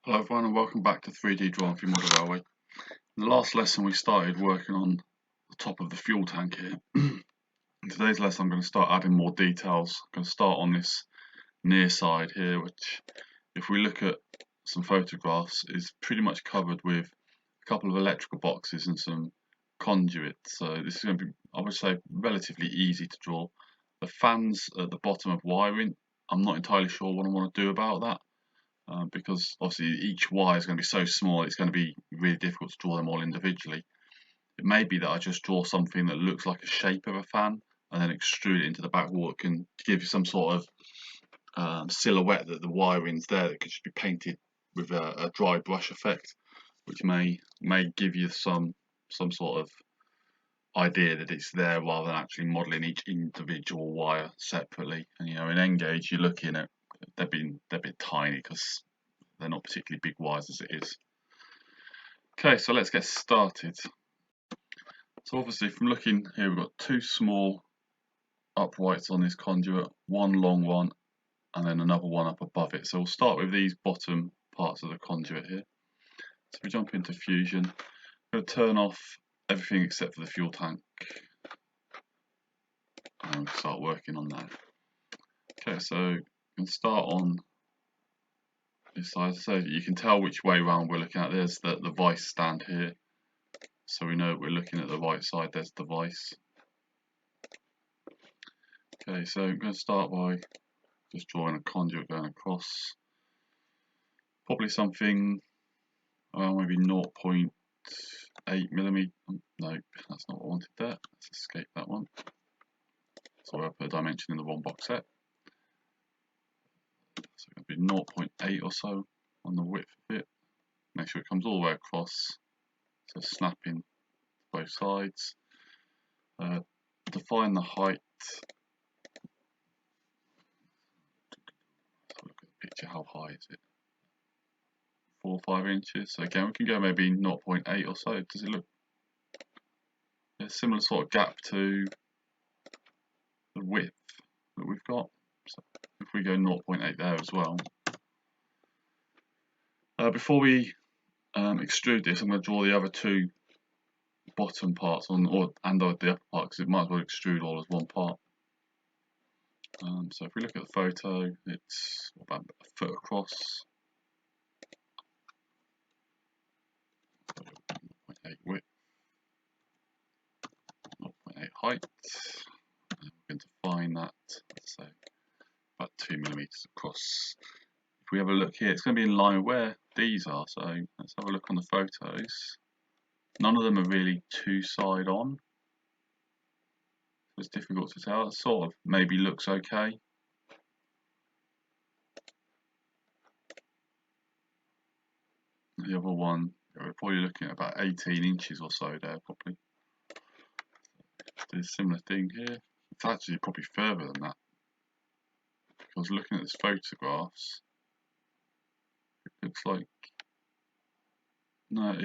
Hello everyone and welcome back to 3D Drawing for Your Model Railway. In the last lesson we started working on the top of the fuel tank here. In today's lesson I'm going to start adding more details. I'm going to start on this near side here, which if we look at some photographs is pretty much covered with a couple of electrical boxes and some conduits. So this is going to be, I would say, relatively easy to draw. The fans at the bottom of wiring, I'm not entirely sure what I want to do about that. Because obviously each wire is going to be so small, it's going to be really difficult to draw them all individually. It may be that I just draw something that looks like a shape of a fan and then extrude it into the back wall. It can give you some sort of silhouette that the wiring's there that could just be painted with a dry brush effect, which may give you some sort of idea that it's there rather than actually modelling each individual wire separately. And you know, in N-gauge you're looking at they're a bit tiny because they're not particularly big wires as it is. Okay, so let's get started. So obviously from looking here, we've got two small uprights on this conduit, one long one and then another one up above it. So we'll start with these bottom parts of the conduit here. So we jump into Fusion. I'm going to turn off everything except for the fuel tank and start working on that. Okay, so we can start on this side, so you can tell which way round we're looking at. There's the vice stand here, so we know we're looking at the right side. There's the vice. Okay, so I'm going to start by just drawing a conduit going across, probably something around maybe 0.8 millimeter. No, that's not what I wanted there. Let's escape that one. Sorry, I put a dimension in the wrong box set. So it's going to be 0.8 or so on the width of it. Make sure it comes all the way across, so snapping both sides. Define the height. Let's look at the picture. How high is it? 4 or 5 inches. So again, we can go maybe 0.8 or so. Does it look a similar sort of gap to the width that we've got? So if we go 0.8 there as well. Before we extrude this, I'm going to draw the other two bottom parts on, and the upper part, because it might as well extrude all as one part. So if we look at the photo, it's about a foot across, 0.8 width, 0.8 height, and we can define that, let's say, about 2 millimeters across. If we have a look here, it's going to be in line with where these are, so let's have a look on the photos. None of them are really two side on, so it's difficult to tell. It sort of maybe looks okay. The other one, we're probably looking at about 18 inches or so there, probably. Do a similar thing here. It's actually probably further than that. Because looking at this photographs, it looks like, no,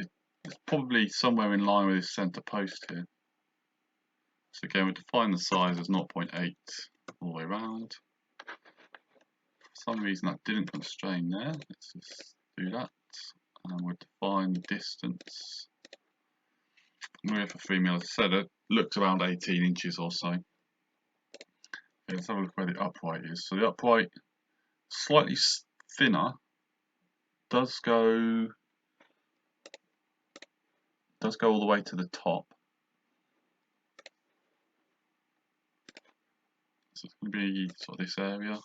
it's probably somewhere in line with this centre post here. So again, we define the size as 0.8 all the way around. For some reason that didn't constrain there. Let's just do that. And we'll define the distance. We're here for 3 mm. As I said, it looks around 18 inches or so. Okay, let's have a look where the upright is. So the upright, slightly thinner, does go all the way to the top. So it's going to be sort of this area.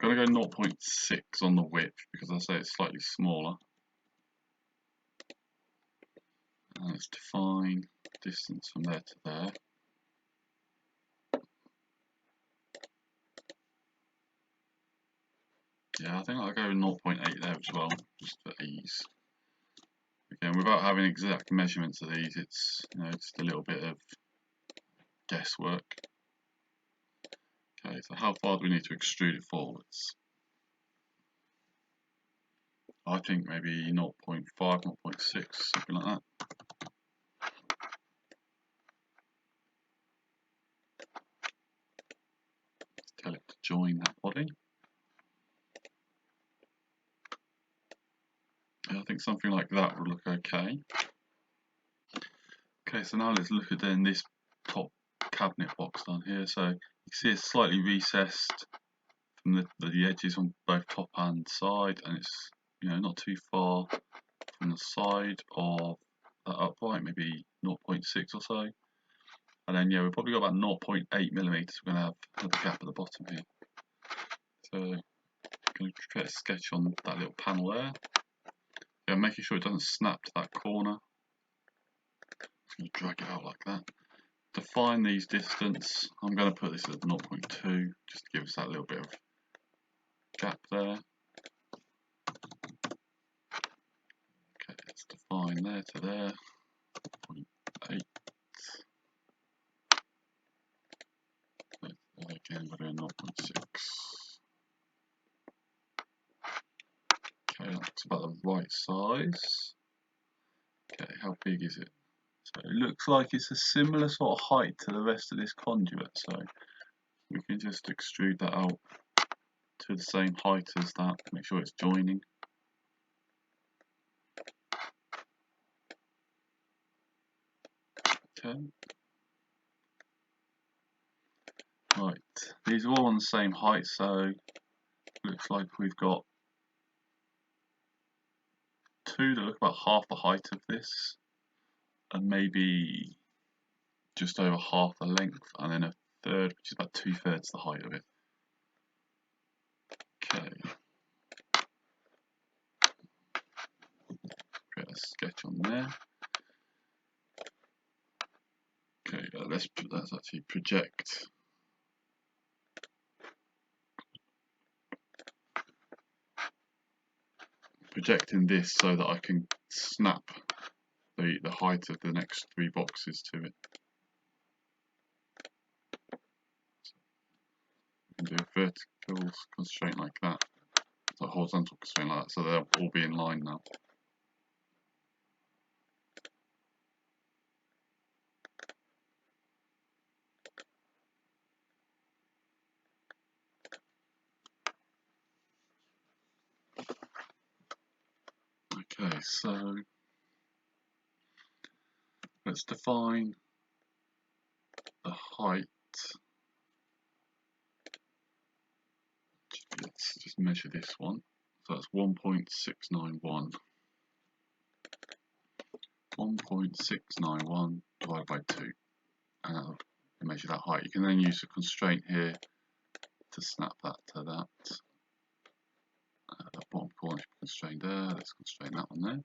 I'm going to go 0.6 on the width because I say it's slightly smaller. And let's define distance from there to there. Yeah, I think I'll go 0.8 there as well, just for ease. Again, without having exact measurements of these, it's just a little bit of guesswork. Okay, so how far do we need to extrude it forwards? I think maybe 0.5, 0.6, something like that. Let's tell it to join that body. I think something like that will look okay. Okay, so now let's look at then this top cabinet box down here. So you can see it's slightly recessed from the edges on both top and side, and it's, you know, not too far from the side of that upright, maybe 0.6 or so. And then, yeah, we've probably got about 0.8 millimeters. We're going to have a gap at the bottom here. So I'm going to create a sketch on that little panel there. Yeah, making sure it doesn't snap to that corner. Just going to drag it out like that. Define these distance. I'm going to put this at 0.2 just to give us that little bit of gap there. Okay, let's define there to there. 0.8. Again, we're doing 0.6. Okay, that's about the right size. Okay, how big is it? So it looks like it's a similar sort of height to the rest of this conduit, so we can just extrude that out to the same height as that, make sure it's joining. Okay. Right, these are all on the same height, so looks like we've got two that look about half the height of this, and maybe just over half the length, and then a third, which is about 2/3 the height of it. Okay. Create a sketch on there. Okay, let's actually project. Projecting this so that I can snap the height of the next 3 boxes to it. So we can do a vertical constraint like that, so a horizontal constraint like that, so they'll all be in line now. Okay, so let's define the height. Let's just measure this one. So that's 1.691. 1.691 divided by 2. And that'll measure that height. You can then use a constraint here to snap that to that. The bottom corner should be constrained there. Let's constrain that one there.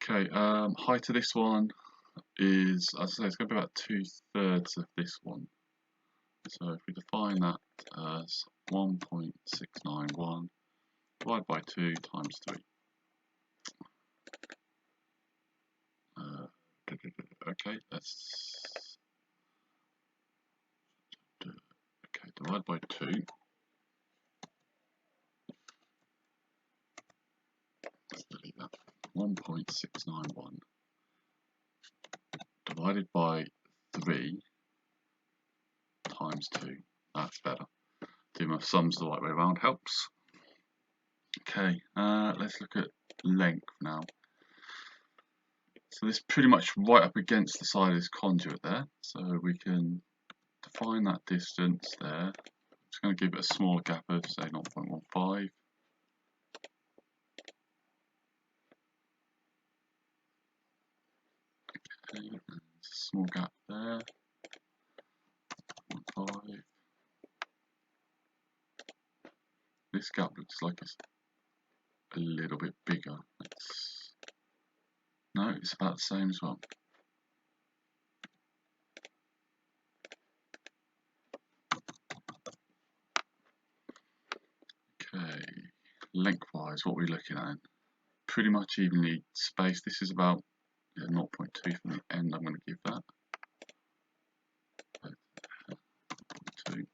Okay, height of this one is, as I say, it's going to be about 2/3 of this one. So if we define that as 1.691 divided by 2 times 3. Okay, let's divide by 2. Let's delete that. 1.691 divided by 3 times 2. That's better. Do my sums the right way around helps. Okay, let's look at length now. So this is pretty much right up against the side of this conduit there. So we can define that distance there. Just going to give it a smaller gap of, say, 0.15. Okay, and a small gap there. 0.5. This gap looks like it's a little bit bigger. No, it's about the same as well. Okay, lengthwise, what are we looking at? Pretty much evenly spaced. This is about 0.2 from the end. I'm going to give that. 0.2.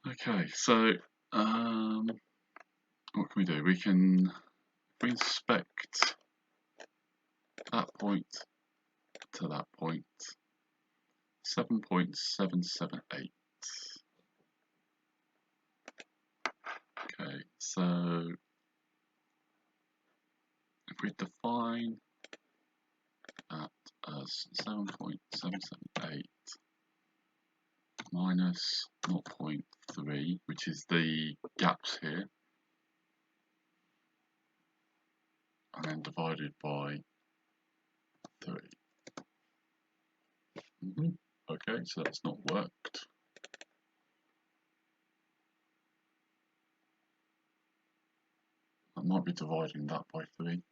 Okay, so what can we do? We can, if we inspect that point to that point, 7.778. Okay, So if we define that as 7.778 minus 0.3, which is the gaps here, and then divided by 3. Okay, so that's not worked. I might be dividing that by 3.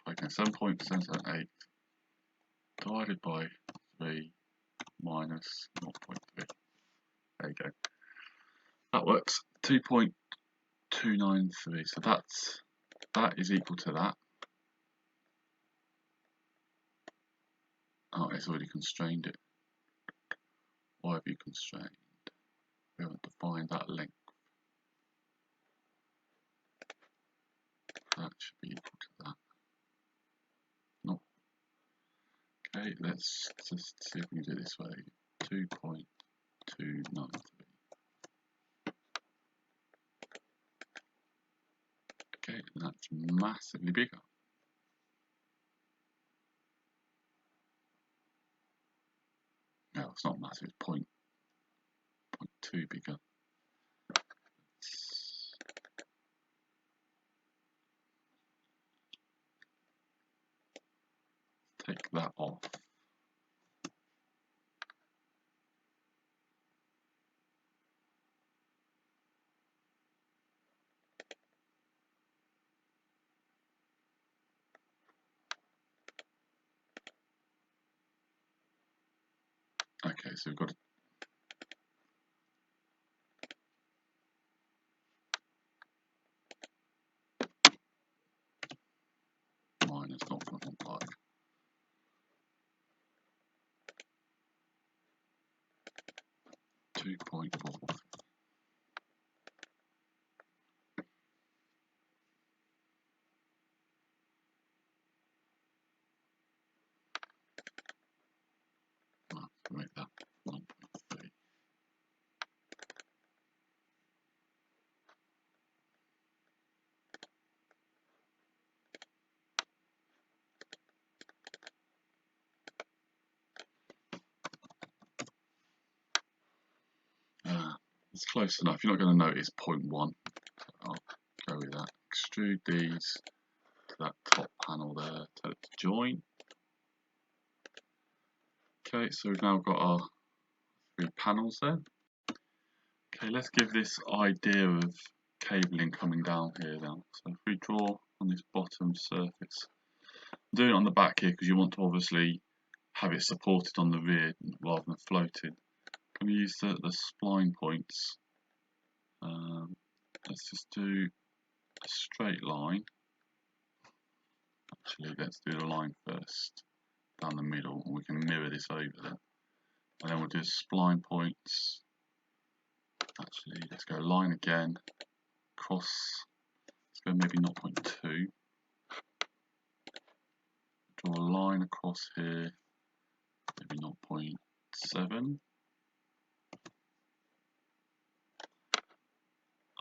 Okay, 7.778 divided by 3 minus 0.3. There you go. That works. 2.293. So that is equal to that. Oh, it's already constrained it. Why have you constrained? We haven't defined that length. That should be equal to that. No. Okay, let's just see if we can do it this way. 2.293. Okay, and that's massively bigger. No, it's not massive, it's 0.2 bigger. Let's take that off. Okay, so we've got minus 0.15. Make that 1.3. It's close enough. You're not going to notice 0.1. So I'll go with that. Extrude these to that top panel there. Tell it to join. Okay, so we've now got our 3 panels there. Okay, let's give this idea of cabling coming down here now. So if we draw on this bottom surface, I'm doing it on the back here because you want to obviously have it supported on the rear rather than floating. I'm going to use the spline points. Let's just do a straight line. Actually, let's do the line first down the middle, and we can mirror this over there. And then we'll do spline points. Actually, let's go line again, cross. Let's go maybe 0.2. Draw a line across here, maybe 0.7.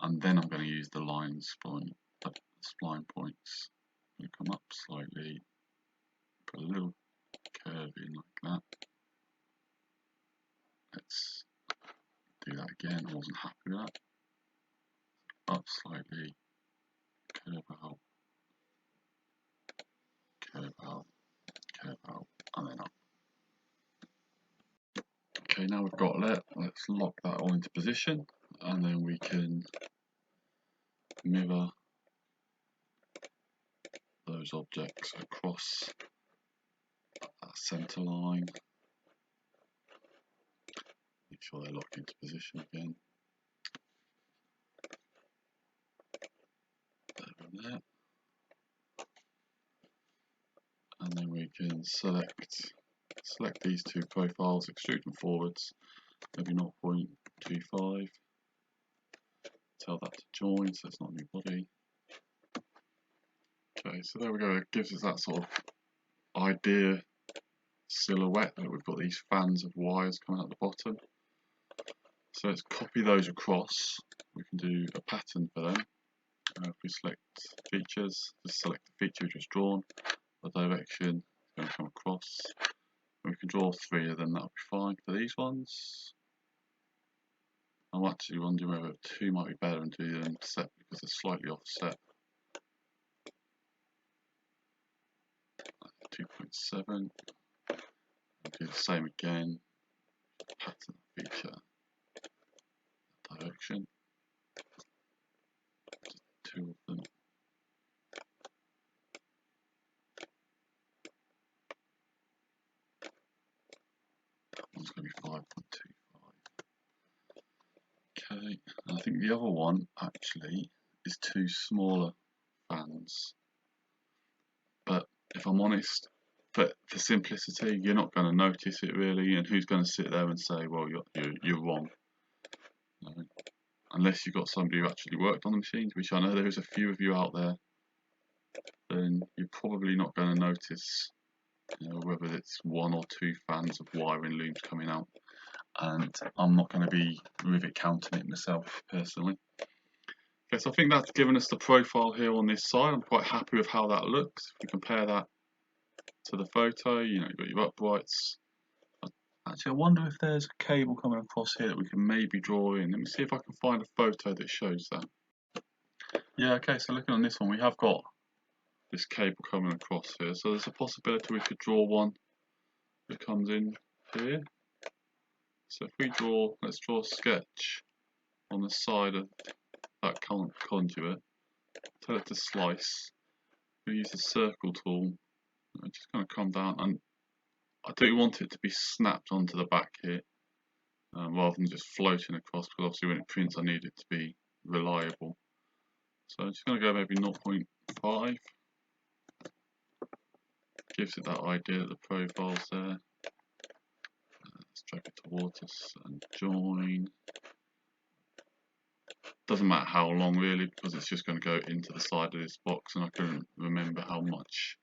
And then I'm going to use the line spline points. I'm going to come up slightly, put a little curve in like that. Let's do that again. I wasn't happy with that. Up slightly, curve out, curve out, curve out, and then up. Okay, now we've got that. Let's lock that all into position, and then we can mirror those objects across that center line. Make sure they're locked into position again. There and there. And then we can select these 2 profiles, extrude them forwards, maybe 0.25. Tell that to join, so it's not a new body. Okay, so there we go. It gives us that sort of idea silhouette that we've got these fans of wires coming out the bottom. So let's copy those across. We can do a pattern for them. If we select features, just select the feature we just drawn, the direction is going to come across. And we can draw 3 of them, that'll be fine for these ones. I'm actually wondering whether 2 might be better and do them set because they're slightly offset. 2.7. Do the same again. Pattern feature direction. Just 2 of them. That one's going to be 5.25. Okay, and I think the other one actually is 2 smaller fans. But if I'm honest, for simplicity, you're not going to notice it really, and who's going to sit there and say, well, you're wrong? Unless you've got somebody who actually worked on the machines, which I know there's a few of you out there, then you're probably not going to notice, whether it's 1 or 2 fans of wiring looms coming out. And I'm not going to be rivet counting it myself personally. Okay, so I think that's given us the profile here on this side. I'm quite happy with how that looks. If we compare that to the photo, you've got your uprights. Actually, I wonder if there's a cable coming across here that we can maybe draw in. Let me see if I can find a photo that shows that. Yeah, okay, so looking on this one, we have got this cable coming across here. So there's a possibility we could draw one that comes in here. So if we let's draw a sketch on the side of that conduit, tell it to slice. We use the circle tool. I'm just going to come down, and I do want it to be snapped onto the back here, rather than just floating across, because obviously when it prints I need it to be reliable. So I'm just going to go maybe 0.5. Gives it that idea that the profile's there. Let's drag it towards us and join. Doesn't matter how long really, because it's just going to go into the side of this box, and I couldn't remember how much.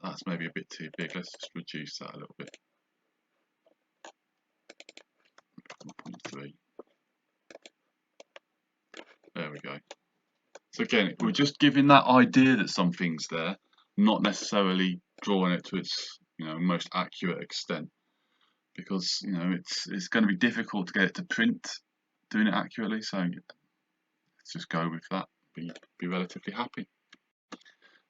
That's maybe a bit too big. Let's just reduce that a little bit. 1.3. There we go. So again, we're just giving that idea that something's there, not necessarily drawing it to its most accurate extent, because it's going to be difficult to get it to print doing it accurately. So let's just go with that. Be relatively happy.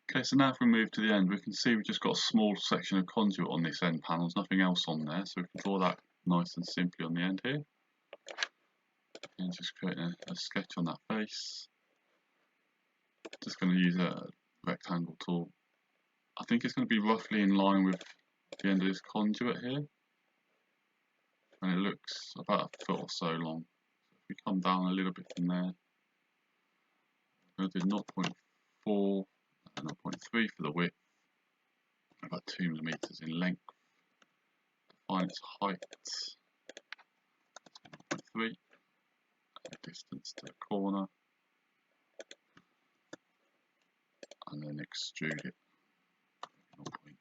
Okay, so now if we move to the end, we can see we've just got a small section of conduit on this end panel. There's nothing else on there, so we can draw that nice and simply on the end here. And just create a sketch on that face. Just going to use a rectangle tool. I think it's going to be roughly in line with the end of this conduit here. And it looks about a foot or so long. So if we come down a little bit from there, I'm going to do 0.4 and 0.3 for the width, about 2 millimeters in length. Define its height, 0.3, and distance to the corner, and then extrude it, 0.3.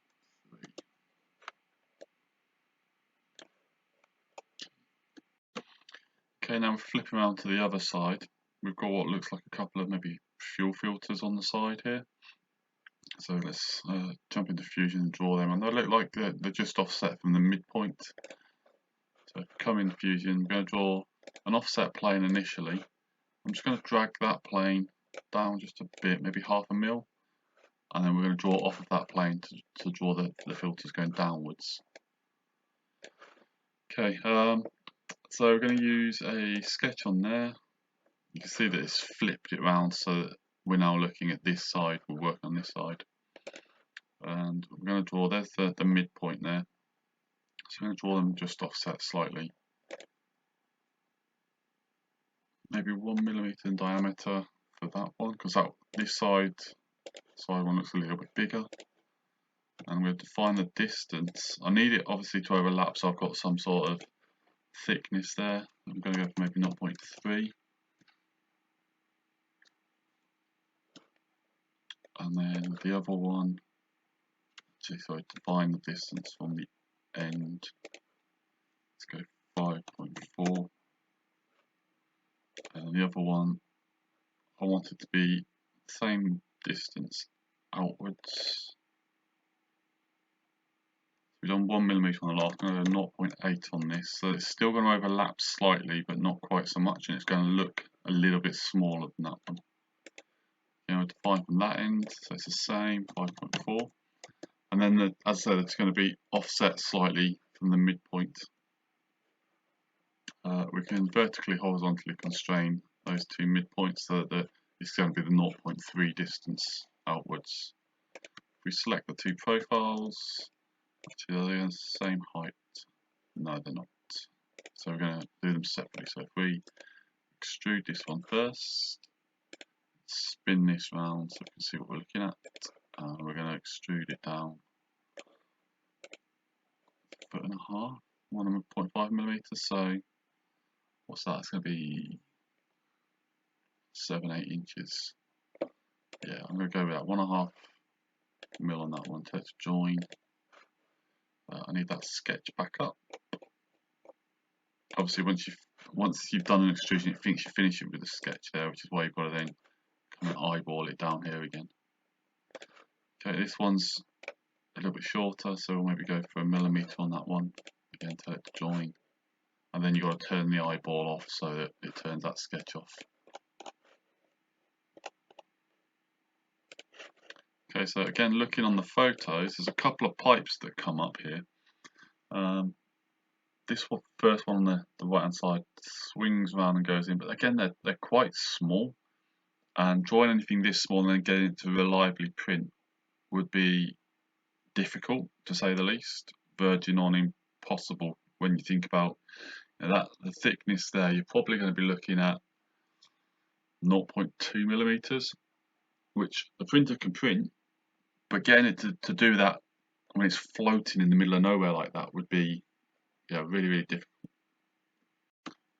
Okay, now we're flipping around to the other side. We've got what looks like a couple of maybe fuel filters on the side here. So let's jump into Fusion and draw them, and they look like they're just offset from the midpoint. So if we come into Fusion, we're going to draw an offset plane initially. I'm just going to drag that plane down just a bit, maybe 0.5 mil, and then we're going to draw off of that plane to draw the filters going downwards. Okay, so we're going to use a sketch on there. You can see that it's flipped it around so that we're now looking at this side, we'll work on this side. And we're going to draw, there's the midpoint there. So I'm going to draw them just offset slightly. Maybe 1 millimeter in diameter for that one, because this side one looks a little bit bigger. And we'll define the distance. I need it obviously to overlap, so I've got some sort of thickness there. I'm going to go for maybe 0.3. And then the other one, so I define the distance from the end. Let's go 5.4. And the other one, I want it to be the same distance outwards. We've done 1mm on the last, I'm going to 0.8 on this, so it's still going to overlap slightly, but not quite so much, and it's going to look a little bit smaller than that one. You know, define from that end, so it's the same, 5.4. And then, as I said, it's going to be offset slightly from the midpoint. We can vertically, horizontally constrain those two midpoints so that it's going to be the 0.3 distance outwards. If we select the two profiles, actually they're the same height. No, they're not. So we're going to do them separately. So if we extrude this one first, spin this round so we can see what we're looking at, we're going to extrude it down 1.5, 1.5mm. So what's that? It's going to be 7-8 inches. Yeah, I'm going to go with that 1.5 mil on that one. Let's join. I need that sketch back up. Obviously, once you've done an extrusion, it thinks you finish it with a sketch there, which is why you've got to then kind of eyeball it down here again. Okay, this one's a little bit shorter, so we'll maybe go for 1mm on that one. Again, tell it to join, and then you've got to turn the eyeball off so that it turns that sketch off. Okay, so again, looking on the photos, there's a couple of pipes that come up here. This one, first one on the right hand side swings around and goes in, but again, they're quite small, and drawing anything this small and then getting it to reliably print would be difficult, to say the least, verging on impossible. When you think about, you know, that the thickness there, you're probably going to be looking at 0.2mm, which the printer can print, but getting it to do that when it's floating in the middle of nowhere like that would be, yeah, really, really difficult.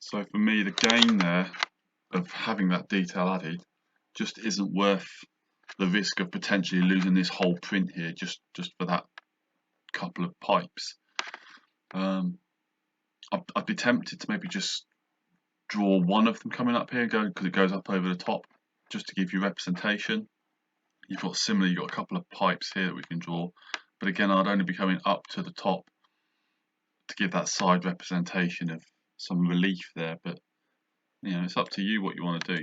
So for me, the gain there of having that detail added just isn't worth the risk of potentially losing this whole print here just for that couple of pipes. I'd be tempted to maybe just draw one of them coming up here, because it goes up over the top, just to give you representation. You've got a couple of pipes here that we can draw, but again, I'd only be coming up to the top to give that side representation of some relief there. But you know, it's up to you what you want to do.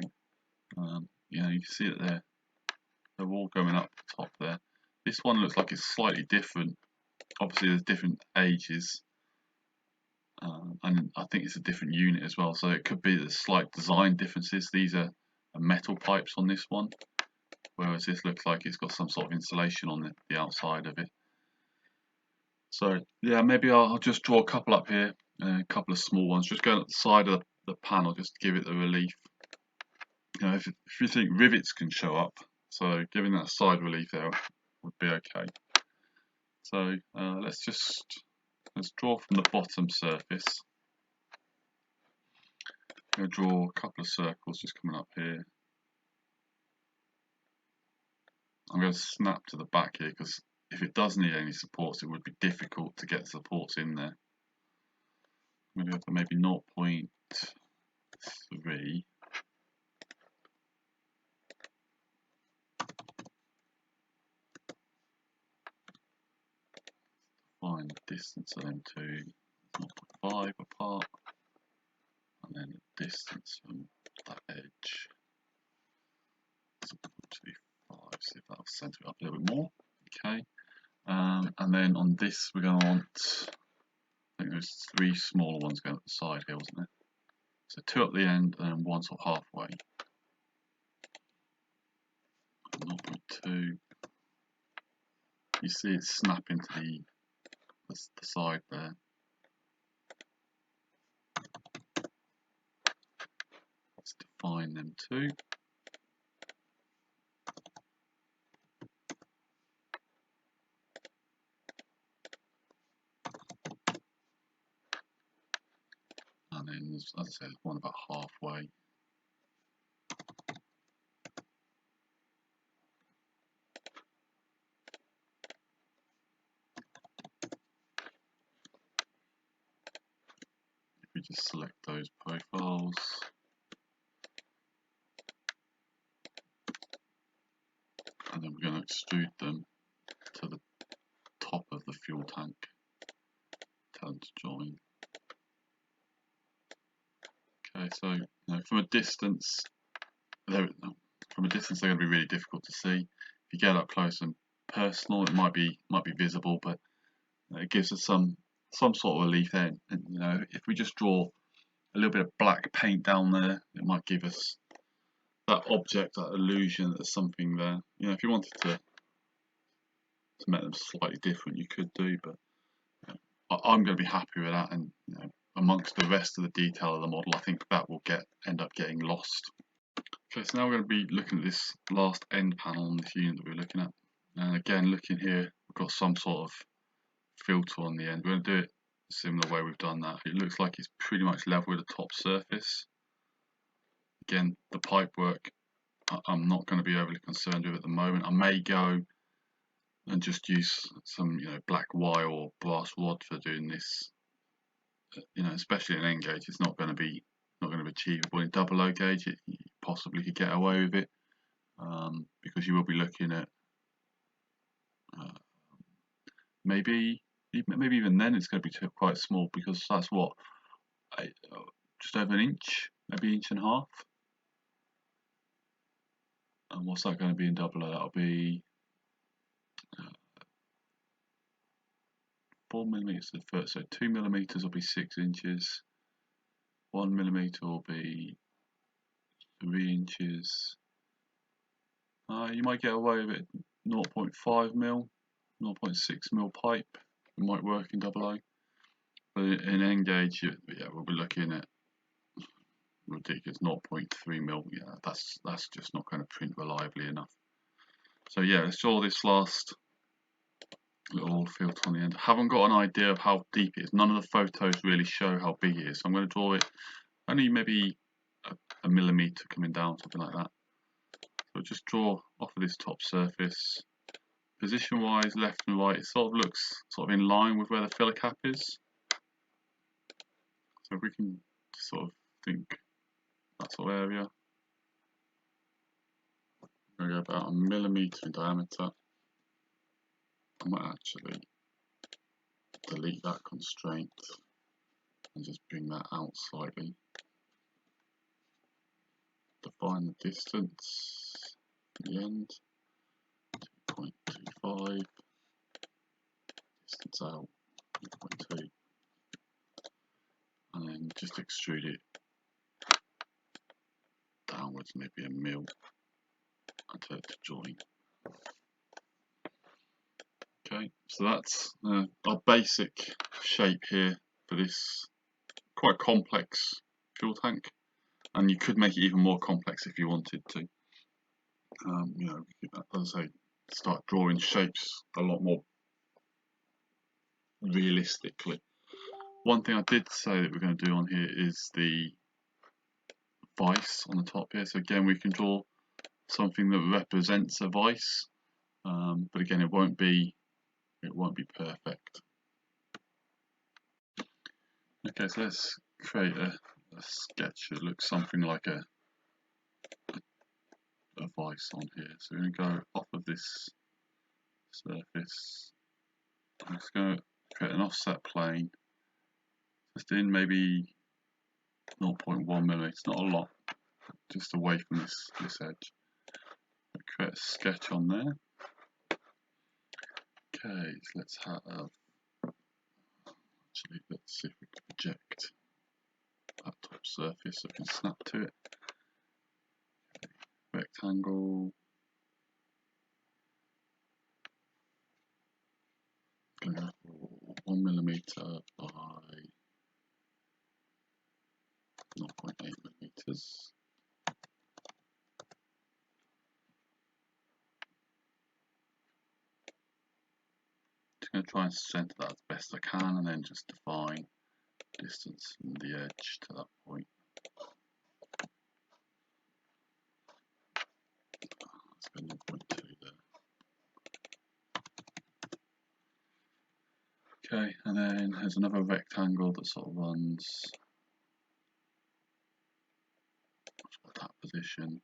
You know, you can see that they're all going up the top there. This one looks like it's slightly different. Obviously, there's different ages, and I think it's a different unit as well. So it could be the slight design differences. These are metal pipes on this one, whereas this looks like it's got some sort of insulation on the outside of it. So yeah, maybe I'll just draw a couple up here, a couple of small ones, just going at the side of the panel, just to give it the relief. You know, if you think rivets can show up, so giving that side relief there would be okay. So let's draw from the bottom surface. I'm going to draw a couple of circles just coming up here. I'm going to snap to the back here, because if it does need any supports, it would be difficult to get supports in there. Maybe up to maybe 0.3. Find the distance of them two, 0.5 apart, and then the distance from that edge is 0.25. See if that'll center it up a little bit more. Okay, and then on this we're going to want, I think there's 3 smaller ones going up the side here, wasn't there? So 2 at the end and then 1 sort of halfway. 0.2. You see it snapping to the side there. Let's define them too. And then, as I said, one about halfway. If we just select those profiles, extrude them to the top of the fuel tank. Tell them to join. Okay, so from a distance, they're going to be really difficult to see. If you get up close and personal, it might be visible, but it gives us some sort of relief there. And if we just draw a little bit of black paint down there, it might give us that object, that illusion that there's something there. If you wanted to make them slightly different, you could do, but I'm going to be happy with that. And amongst the rest of the detail of the model, I think that will end up getting lost. Okay, so now we're going to be looking at this last end panel on this unit that we're looking at. And again, looking here, we've got some sort of filter on the end. We're going to do it the similar way we've done that. It looks like it's pretty much level with the top surface. Again, the pipework, I'm not going to be overly concerned with at the moment. I may go and just use some black wire or brass rod for doing this. Especially in N gauge, it's not going to be achievable. In double O gauge, you possibly could get away with it, because you will be looking at maybe even then it's going to be quite small, because that's what, just over an inch, maybe inch and a half. And what's that going to be in double O? That'll be 4 millimeters to the first, so 2 millimeters will be 6 inches. 1 millimeter will be 3 inches. You might get away with it. 0.5 mil, 0.6 mil pipe. It might work in double O. But in N gauge, we'll be looking at ridiculous 0.3 mil. That's just not going to print reliably enough. So let's draw this last little filter on the end. I haven't got an idea of how deep it is. None of the photos really show how big it is. So I'm going to draw it only maybe a millimeter coming down, something like that. So just draw off of this top surface. Position wise, left and right, it sort of looks in line with where the filler cap is. So if we can sort of think that sort of area. I'm going to go about 1 millimeter in diameter. I might actually delete that constraint and just bring that out slightly. Define the distance at the end, 2.25, distance out 2.2, and then just extrude it downwards, maybe a mil, and tell it to join. Okay, so that's our basic shape here for this quite complex fuel tank, and you could make it even more complex if you wanted to. As I say, start drawing shapes a lot more realistically. One thing I did say that we're going to do on here is the vice on the top here. So again, we can draw something that represents a vice, but again, it won't be perfect. Okay, so let's create a sketch that looks something like a vice on here. So we're going to go off of this surface. I'm just going to create an offset plane, just in maybe 0.1 millimeters, not a lot, just away from this edge. I'll create a sketch on there. Okay, so let's see if we can project that top surface so we can snap to it. Rectangle. Going to go 1 millimeter by 0.8 millimeters. Just going to try and center that as best I can, and then just define distance from the edge to that point. Let's go 0.2 there. Okay, and then there's another rectangle that sort of runs at that position.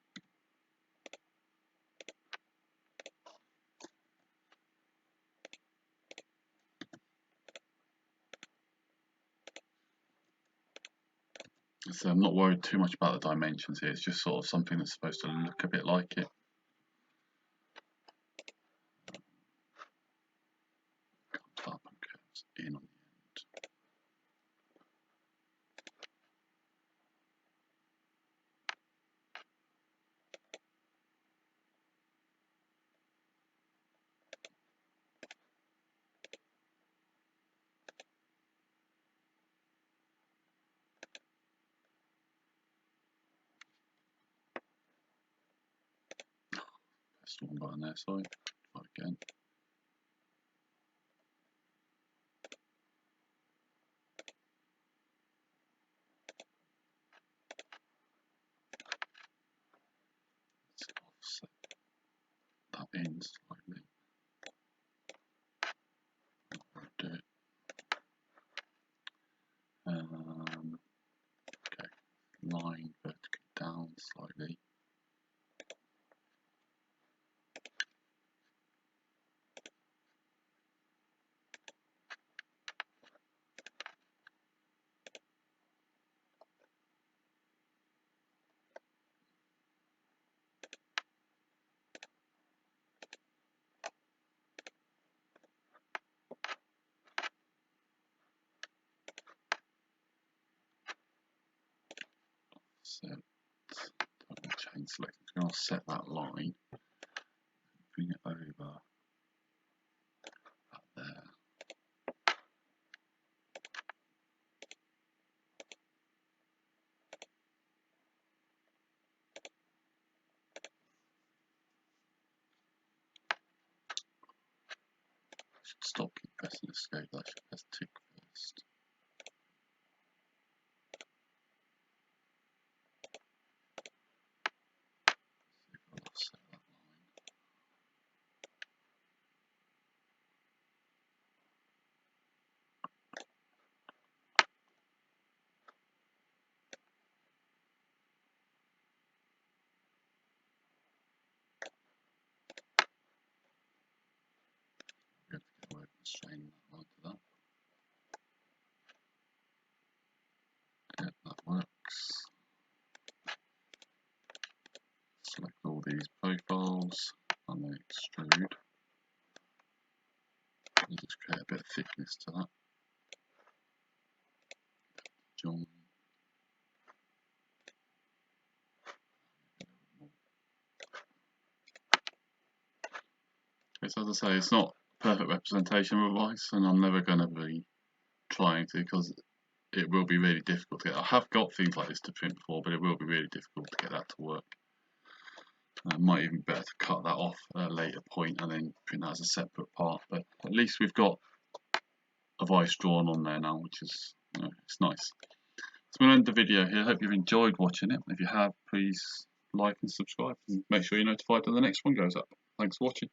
So I'm not worried too much about the dimensions here. It's just sort of something that's supposed to look a bit like it. Comes up and curves in on the end. Press the one button there, sorry. Try again. Let's offset that in slightly. Do it. Okay, line vertically down slightly. Offset. Chain select. I'm going to offset that line. Bring it over that there. Should stop keep pressing escape. That should press tick first. See if I'll offset that line. Good to get away from straining that line to that. Yeah, that works. Select all these profiles and then extrude. And just create a bit of thickness to that. Join. As I say, it's not perfect representation of advice, and I'm never going to be trying to, because it will be really difficult to get. I have got things like this to print before, but it will be really difficult to get that to work. It might even be better to cut that off at a later point and then print that as a separate part. But at least we've got a vice drawn on there now, which is, you know, it's nice. So I'm going to end the video here. I hope you've enjoyed watching it. If you have, please like and subscribe, and make sure you're notified when the next one goes up. Thanks for watching.